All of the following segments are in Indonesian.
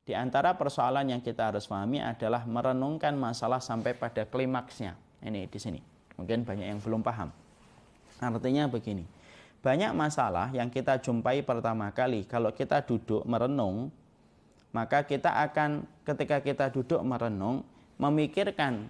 Di antara persoalan yang kita harus pahami adalah merenungkan masalah sampai pada klimaksnya. Ini di sini. Mungkin banyak yang belum paham. Artinya begini. Banyak masalah yang kita jumpai pertama kali kalau kita duduk merenung, maka kita akan ketika kita duduk merenung memikirkan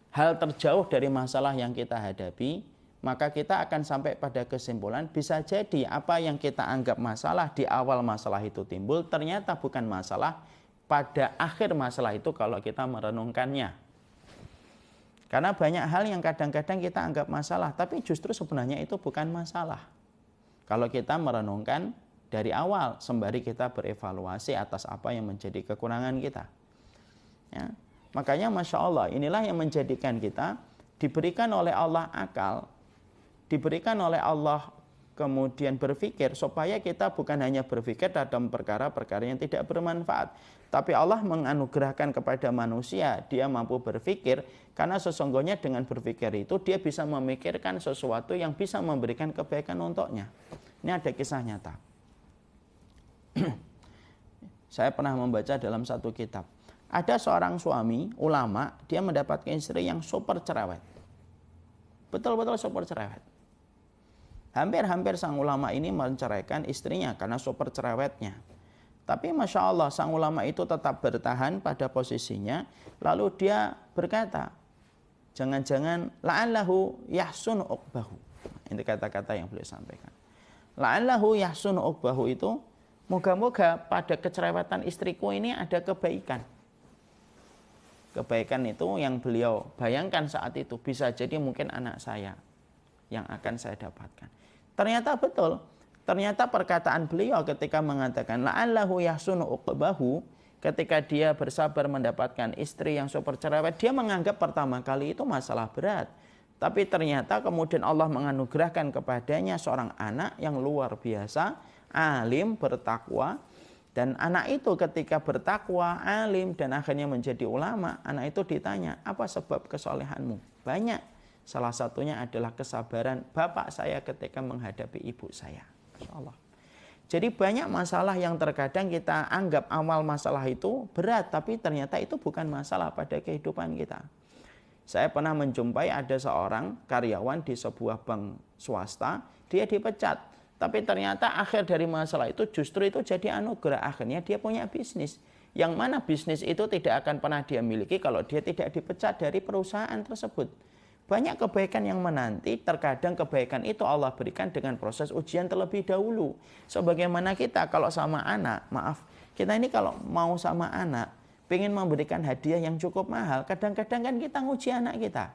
hal terjauh dari masalah yang kita hadapi, maka kita akan sampai pada kesimpulan bisa jadi apa yang kita anggap masalah di awal masalah itu timbul ternyata bukan masalah pada akhir masalah itu kalau kita merenungkannya. Karena banyak hal yang kadang-kadang kita anggap masalah, tapi justru sebenarnya itu bukan masalah. Kalau kita merenungkan dari awal sembari kita berevaluasi atas apa yang menjadi kekurangan kita. Ya. Makanya Masya Allah, inilah yang menjadikan kita diberikan oleh Allah akal, diberikan oleh Allah kemudian berpikir supaya kita bukan hanya berpikir dalam perkara-perkara yang tidak bermanfaat, tapi Allah menganugerahkan kepada manusia dia mampu berpikir karena sesungguhnya dengan berpikir itu dia bisa memikirkan sesuatu yang bisa memberikan kebaikan untuknya. Ini ada kisah nyata. Saya pernah membaca dalam satu kitab. Ada seorang suami ulama, dia mendapatkan istri yang super cerewet. Betul-betul super cerewet. Hampir-hampir sang ulama ini menceraikan istrinya karena super cerewetnya. Tapi Masya Allah, sang ulama itu tetap bertahan pada posisinya. Lalu dia berkata, jangan-jangan la'allahu yahsunu uqbahu. Ini kata-kata yang beliau sampaikan. La'allahu yahsunu uqbahu itu, moga-moga pada kecerewetan istriku ini ada kebaikan. Kebaikan itu yang beliau bayangkan saat itu bisa jadi mungkin anak saya yang akan saya dapatkan. Ternyata betul. Ternyata perkataan beliau ketika mengatakan la'allahu yahsunu uqbahu, ketika dia bersabar mendapatkan istri yang super cerewet, dia menganggap pertama kali itu masalah berat. Tapi ternyata kemudian Allah menganugerahkan kepadanya seorang anak yang luar biasa, alim, bertakwa. Dan anak itu ketika bertakwa, alim, dan akhirnya menjadi ulama, anak itu ditanya, apa sebab kesolehanmu? Banyak. Salah satunya adalah kesabaran bapak saya ketika menghadapi ibu saya. Masya Allah. Jadi banyak masalah yang terkadang kita anggap awal masalah itu berat, tapi ternyata itu bukan masalah pada kehidupan kita. Saya pernah menjumpai ada seorang karyawan di sebuah bank swasta, dia dipecat. Tapi ternyata akhir dari masalah itu justru itu jadi anugerah. Akhirnya dia punya bisnis. Yang mana bisnis itu tidak akan pernah dia miliki kalau dia tidak dipecat dari perusahaan tersebut. Banyak kebaikan yang menanti, terkadang kebaikan itu Allah berikan dengan proses ujian terlebih dahulu. Sebagaimana kita kalau sama anak, maaf, kita ini kalau mau sama anak, pengen memberikan hadiah yang cukup mahal, kadang-kadang kan kita nguji anak kita.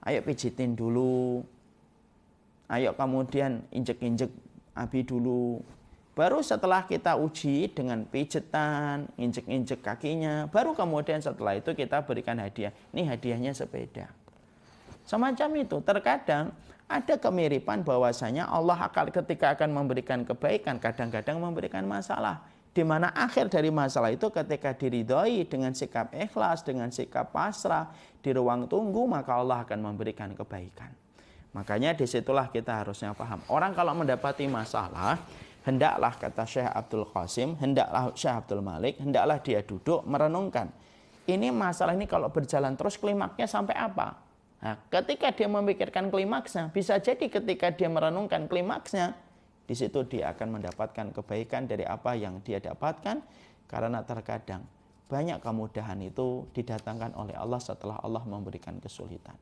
Ayo pijitin dulu, ayo kemudian injek-injek abi dulu. Baru setelah kita uji dengan pijetan, injek-injek kakinya, baru kemudian setelah itu kita berikan hadiah. Ini hadiahnya sepeda. Semacam itu, terkadang ada kemiripan bahwasanya Allah ketika akan memberikan kebaikan, kadang-kadang memberikan masalah. Di mana akhir dari masalah itu ketika diridhoi dengan sikap ikhlas, dengan sikap pasrah, di ruang tunggu, maka Allah akan memberikan kebaikan. Makanya disitulah kita harusnya paham. Orang kalau mendapati masalah, hendaklah kata Syekh Abdul Qasim, hendaklah Syekh Abdul Malik, hendaklah dia duduk merenungkan. Ini masalah ini kalau berjalan terus klimaksnya sampai apa? Nah, ketika dia memikirkan klimaksnya, bisa jadi ketika dia merenungkan klimaksnya, di situ dia akan mendapatkan kebaikan dari apa yang dia dapatkan, karena terkadang banyak kemudahan itu didatangkan oleh Allah setelah Allah memberikan kesulitan.